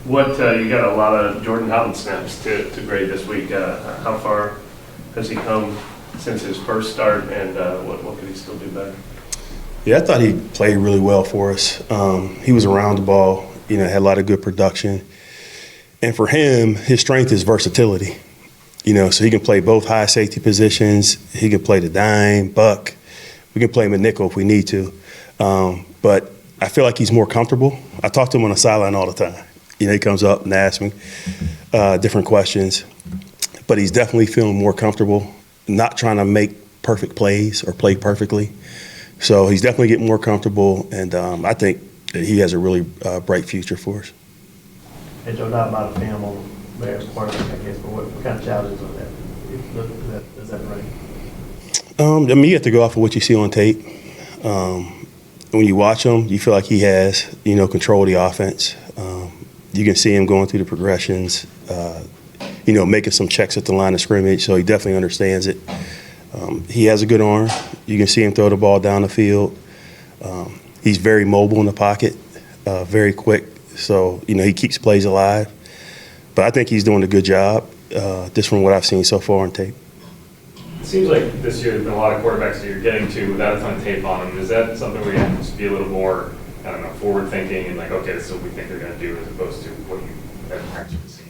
You got a lot of Jordan Howden snaps to grade this week. How far has he come since his first start, and what could he still do better? Yeah, I thought he played really well for us. He was around the ball, had a lot of good production. And for him, his strength is versatility. So he can play both high safety positions. He can play the dime, buck. We can play him at nickel if we need to. But I feel like he's more comfortable. I talk to him on the sideline all the time. He comes up and asks me different questions. But he's definitely feeling more comfortable, not trying to make perfect plays or play perfectly. So he's definitely getting more comfortable, and I think that he has a really bright future for us. And Joe, not about a family Bears quarterback, I guess, but what kind of challenges are that? Is that right? You have to go off of what you see on tape. When you watch him, you feel like he has, control of the offense. You can see him going through the progressions, making some checks at the line of scrimmage, so he definitely understands it. He has a good arm. You can see him throw the ball down the field. He's very mobile in the pocket, very quick, so, he keeps plays alive. But I think he's doing a good job, just from what I've seen so far on tape. It seems like this year there's been a lot of quarterbacks that you're getting to without a ton of tape on them. Is that something where you have to be a little more, forward thinking and like, okay, this is what we think they're going to do as opposed to what you have actually seen?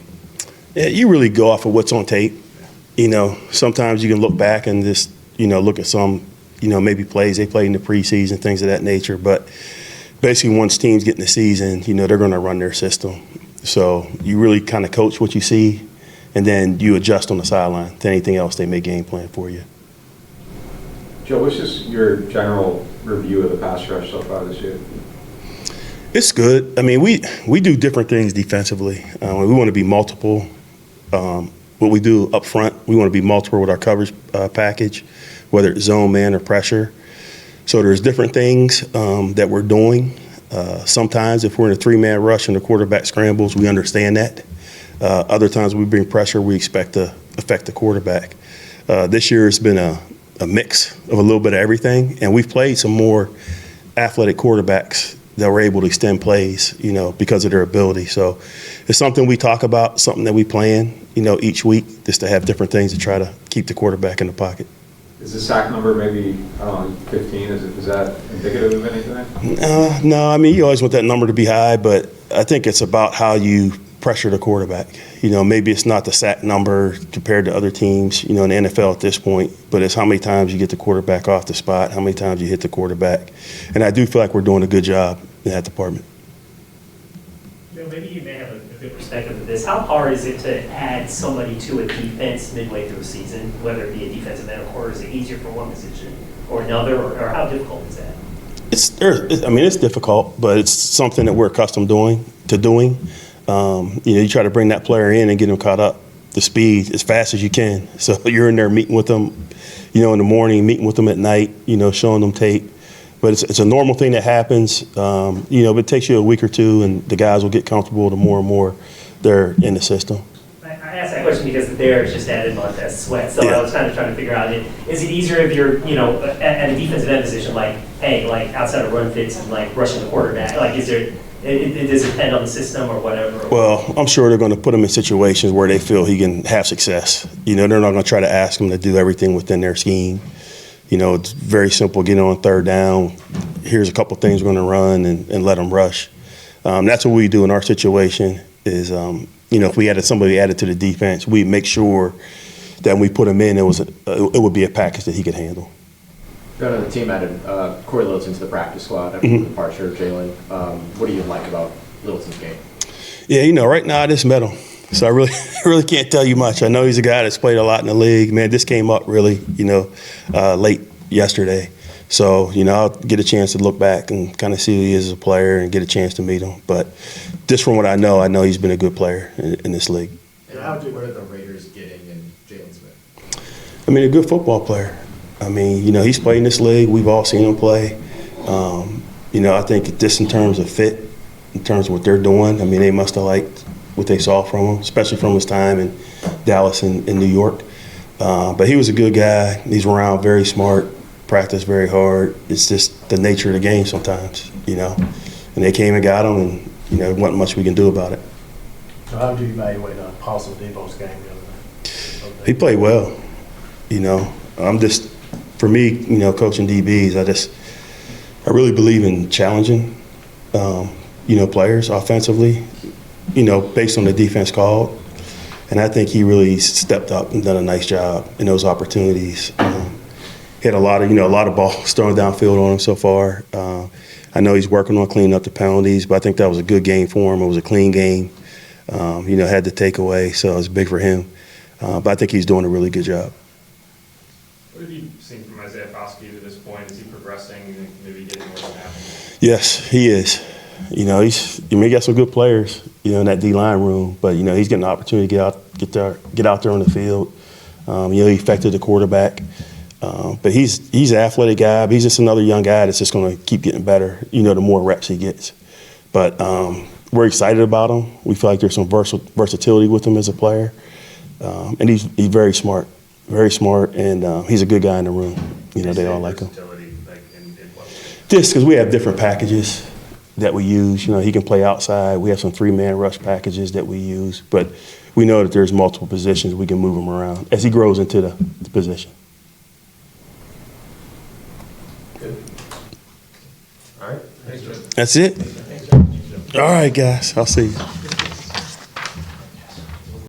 Yeah, you really go off of what's on tape. Sometimes you can look back and just, look at some, maybe plays they played in the preseason, things of that nature. But basically once teams get in the season, they're going to run their system. So you really kind of coach what you see, and then you adjust on the sideline to anything else they may game plan for you. Joe, what's just your general review of the pass rush so far this year? It's good. I mean, we do different things defensively. We want to be multiple. What we do up front, we want to be multiple with our coverage package, whether it's zone, man, or pressure. So there's different things that we're doing. Sometimes if we're in a three-man rush and the quarterback scrambles, we understand that. Other times we bring pressure, we expect to affect the quarterback. This year it's been a mix of a little bit of everything, and we've played some more athletic quarterbacks that were able to extend plays, because of their ability. So it's something we talk about, something that we plan, each week, just to have different things to try to keep the quarterback in the pocket. Is the sack number maybe, 15? Is that indicative of anything? No, you always want that number to be high, but I think it's about how you pressure the quarterback. Maybe it's not the sack number compared to other teams, in the NFL at this point, but it's how many times you get the quarterback off the spot, how many times you hit the quarterback. And I do feel like we're doing a good job in that department. Maybe you may have a good perspective of this. How hard is it to add somebody to a defense midway through a season, whether it be a defensive end or is it easier for one position or another, or how difficult is that? It's difficult, but it's something that we're accustomed to doing. You try to bring that player in and get them caught up to speed as fast as you can. So you're in there meeting with them, in the morning, meeting with them at night, showing them tape. But it's a normal thing that happens. But it takes you a week or two, and the guys will get comfortable the more and more they're in the system. I asked that question because the Bears just added Montez Sweat, so yeah. I was kind of trying to figure out, is it easier if you're, at a defensive end position, outside of run fits and rushing the quarterback? Does it depend on the system or whatever? Well, I'm sure they're going to put him in situations where they feel he can have success. They're not going to try to ask him to do everything within their scheme. It's very simple. Get on third down. Here's a couple things we're going to run and let them rush. That's what we do in our situation is, if we added somebody added to the defense, we make sure that when we put him in, it would be a package that he could handle. The team added Cory Litton to the practice squad after the departure of Jalen. What do you like about Litton's game? Yeah, right now I just met him. So I really can't tell you much. I know he's a guy that's played a lot in the league. Man, this came up really, late yesterday. So, I'll get a chance to look back and kind of see who he is as a player and get a chance to meet him. But just from what I know he's been a good player in this league. And what are the Raiders getting in Jalen Smith? A good football player. He's played in this league. We've all seen him play. I think just in terms of fit, in terms of what they're doing, they must have liked what they saw from him, especially from his time in Dallas and New York. But he was a good guy. He's around, very smart, practiced very hard. It's just the nature of the game sometimes, And they came and got him, and, there wasn't much we can do about it. So how do you evaluate Paulson Deebo's game the other day? He played well. You know, for me, you know, coaching DBs, I really believe in challenging, you know, players offensively, you know, based on the defense called. And I think he really stepped up and done a nice job in those opportunities. He had a lot of balls thrown downfield on him so far. I know he's working on cleaning up the penalties, but I think that was a good game for him. It was a clean game. You know, had the takeaway, so it was big for him. But I think he's doing a really good job. What have you seen from Isaiah Foskey to this point? Is he progressing and maybe getting more than that? Yes, he is. You know, he got some good players, you know, in that D-line room, but, you know, he's getting an opportunity to get out there on the field. You know, he affected the quarterback. But he's an athletic guy, but he's just another young guy that's just going to keep getting better, you know, the more reps he gets. But we're excited about him. We feel like there's some versatility with him as a player. And he's very smart, and he's a good guy in the room. You know, they all like him. Versatility, like in what way? Just because we have different packages that we use. You know, he can play outside. We have some 3-man rush packages that we use. But we know that there's multiple positions we can move him around as he grows into the position. Good. All right. Thanks, Joe. That's it? All right, guys. I'll see you.